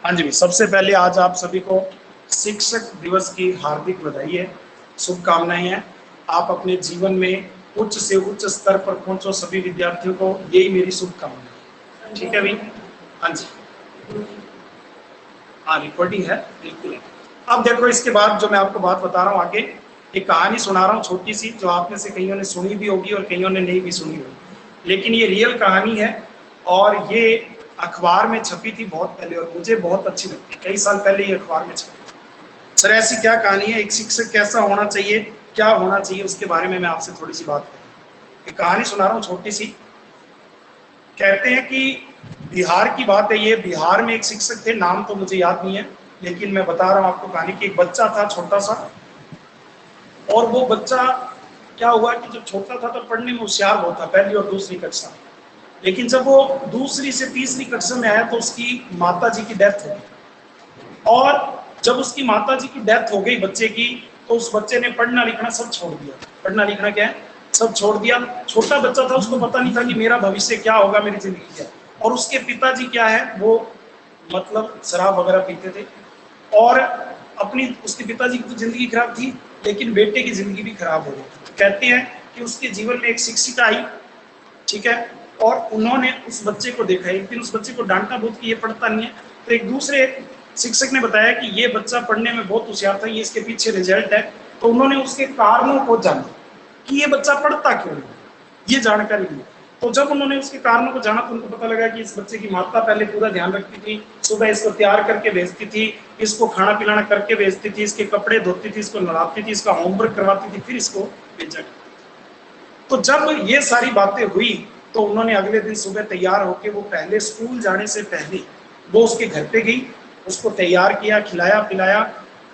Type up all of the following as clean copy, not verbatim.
हाँ जी, सबसे पहले आज आप सभी को शिक्षक दिवस की हार्दिक बधाई है, शुभकामनाएं हैं। आप अपने जीवन में उच्च से उच्च स्तर पर पहुंचो, सभी विद्यार्थियों को यही मेरी शुभकामनाएं। ठीक है भाई? हाँ जी, हाँ रिकॉर्डिंग है, बिल्कुल है। अब देखो, इसके बाद जो मैं आपको बात बता रहा हूँ आगे, एक कहानी सुना रहा हूँ छोटी सी, जो आप में से कईयों ने सुनी भी होगी और कईयों ने नहीं भी सुनी होगी, लेकिन ये रियल कहानी है और ये अखबार में छपी थी बहुत पहले और मुझे बहुत अच्छी लगती, कई साल पहले ये अखबार में छपी। सर ऐसी क्या कहानी है, एक शिक्षक कैसा होना चाहिए, क्या होना चाहिए, उसके बारे में मैं आपसे थोड़ी सी बात करूँ। एक कहानी सुना रहा हूँ छोटी सी। कहते हैं कि बिहार की बात है ये, बिहार में एक शिक्षक थे, नाम तो मुझे याद नहीं है, लेकिन मैं बता रहा हूँ आपको कहानी की। एक बच्चा था छोटा सा, और वो बच्चा क्या हुआ कि जब छोटा था तो पढ़ने में होशियार बहुत था, पहली और दूसरी कक्षा। लेकिन जब वो दूसरी से तीसरी कक्षा में आया तो उसकी माता जी की डेथ हो गई, और जब उसकी माता जी की डेथ हो गई बच्चे की, तो उस बच्चे ने पढ़ना लिखना सब छोड़ दिया। पढ़ना लिखना क्या है, सब छोड़ दिया। छोटा बच्चा था, उसको पता नहीं था कि मेरा भविष्य क्या होगा, मेरी जिंदगी क्या। और उसके पिताजी क्या है, वो मतलब शराब वगैरह पीते थे, और अपनी उसके पिताजी की तो जिंदगी खराब थी, लेकिन बेटे की जिंदगी भी खराब हो गई। तो कहते हैं कि उसके जीवन में एक शिक्षिका आई, ठीक है, और उन्होंने उस बच्चे को देखा। एक दिन उस बच्चे को डांटा बहुत कि ये पढ़ता नहीं है, तो एक दूसरे शिक्षक ने बताया कि ये बच्चा पढ़ने में बहुत होशियार था, ये इसके पीछे रिजल्ट है। तो उन्होंने उसके कारणों को जाना कि ये बच्चा पढ़ता क्यों नहीं, ये जानकारी ली। तो जब उन्होंने उसके कारणों को जाना तो उनको पता लगा कि इस बच्चे की माता पहले पूरा ध्यान रखती थी, सुबह इसको तैयार करके भेजती थी, इसको खाना पिलाना करके भेजती थी, इसके कपड़े धोती थी, इसको नहलाती थी, इसका होमवर्क करवाती थी, फिर इसको भेजा। तो जब ये सारी बातें हुई तो उन्होंने अगले दिन सुबह तैयार होके, वो पहले स्कूल जाने से पहले वो उसके घर पे गई, उसको तैयार किया, खिलाया पिलाया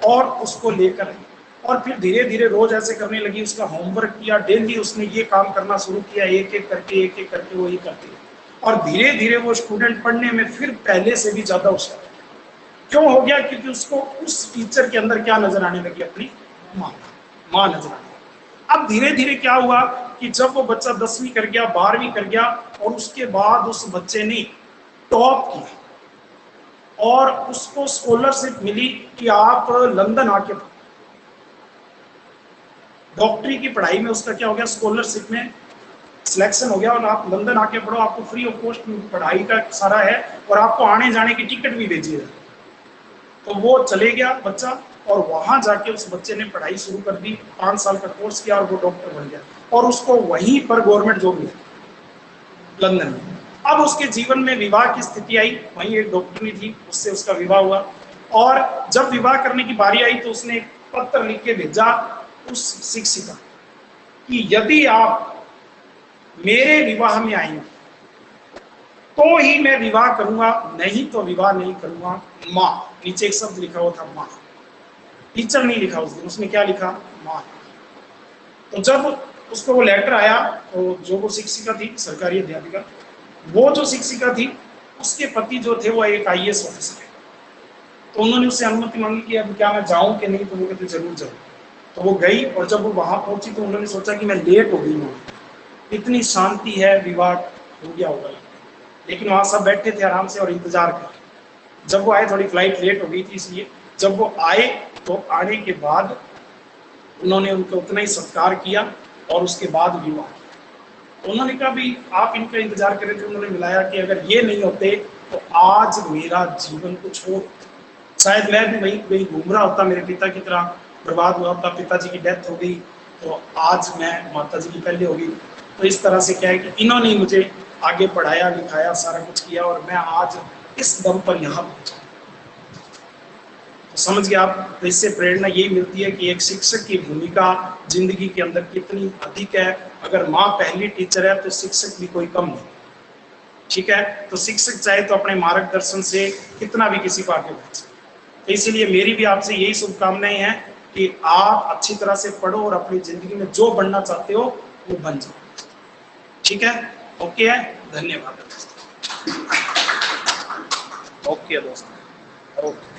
और उसको लेकर आई। और फिर धीरे धीरे रोज ऐसे करने लगी, उसका होमवर्क किया, डेली उसने ये काम करना शुरू किया, एक एक करके वो ये करती है। और धीरे धीरे वो स्टूडेंट पढ़ने में फिर पहले से भी ज्यादा होशियार। क्यों हो गया? क्योंकि उसको उस टीचर के अंदर क्या नजर आने लगी, अपनी माँ, माँ नजर आने लगी। अब धीरे धीरे क्या हुआ कि जब वो बच्चा 10वीं कर गया, 12वीं कर गया, और उसके बाद उस बच्चे ने टॉप किया और उसको स्कॉलरशिप मिली कि आप लंदन आके पढ़ो। डॉक्टरी की पढ़ाई में उसका क्या हो गया, स्कॉलरशिप में सिलेक्शन हो गया, और आप लंदन आके पढ़ो, आपको फ्री ऑफ कॉस्ट पढ़ाई का सारा है, और आपको आने जाने की टिकट भी भेजी है। तो वो चले गया बच्चा, और वहां जाके उस बच्चे ने पढ़ाई शुरू कर दी, 5 साल का कोर्स किया और वो डॉक्टर बन गया, और उसको वहीं पर गवर्नमेंट जॉब मिली लंदन में। अब उसके जीवन में विवाह की स्थिति आई, वहीं एक डॉक्टरनी थी, उससे उसका विवाह हुआ। और जब विवाह करने की बारी आई तो उसने एक पत्र लिख के भेजा उस शिक्षिका कि यदि आप मेरे विवाह में आएंगे तो ही मैं विवाह करूंगा, नहीं तो विवाह नहीं करूंगा। माँ, नीचे एक शब्द लिखा हुआ था माँ, टीचर नहीं लिखा उस दिन, उसने क्या लिखा, माँ। तो जब उसको वो लेटर आया, तो जो वो शिक्षिका थी, सरकारी अध्यापिका, वो जो शिक्षिका थी, उसके पति जो थे वो एक आईएएस ऑफिसर है। तो उन्होंने उससे अनुमति मांगी कि अब क्या मैं जाऊं कि नहीं, तो वो कहते जरूर जाऊं। तो वो गई, और जब वो वहां पहुंची तो उन्होंने सोचा कि मैं लेट हो गई हूँ, इतनी शांति है, विवाह हो गया होगा, लेकिन वहां सब बैठे थे आराम से और इंतजार कर। जब वो आए, थोड़ी फ्लाइट लेट हो गई थी, इसलिए जब वो आए तो आने के बाद उन्होंने उनका उतना ही सत्कार किया और उसके बाद विवाह किया। तो उन्होंने कहा भी आप इनका इंतजार कर रहे थे, उन्होंने मिलाया कि अगर ये नहीं होते तो आज मेरा जीवन कुछ और, शायद मैं भी वहीं वहीं घूम रहा होता, मेरे पिता की तरह बर्बाद हुआ होता, पिताजी की डेथ हो गई तो आज मैं माता जी की पहले हो गई। तो इस तरह से क्या है कि इन्होंने मुझे आगे पढ़ाया लिखाया, सारा कुछ किया, और मैं आज इस दम पर यहाँ पहुंचा। तो समझ गए आप? तो इससे प्रेरणा यही मिलती है कि एक शिक्षक की भूमिका जिंदगी के अंदर कितनी अधिक है। अगर माँ पहली टीचर है तो शिक्षक भी कोई कम नहीं, ठीक है। तो शिक्षक चाहे तो अपने मार्गदर्शन से कितना भी किसी को आगे बढ़ा सकते। तो इसीलिए मेरी भी आपसे यही शुभकामनाएं हैं कि आप अच्छी तरह से पढ़ो और अपनी जिंदगी में जो बनना चाहते हो वो बन जाओ, ठीक है। ओके है, धन्यवाद। ओके दोस्तों, ओके।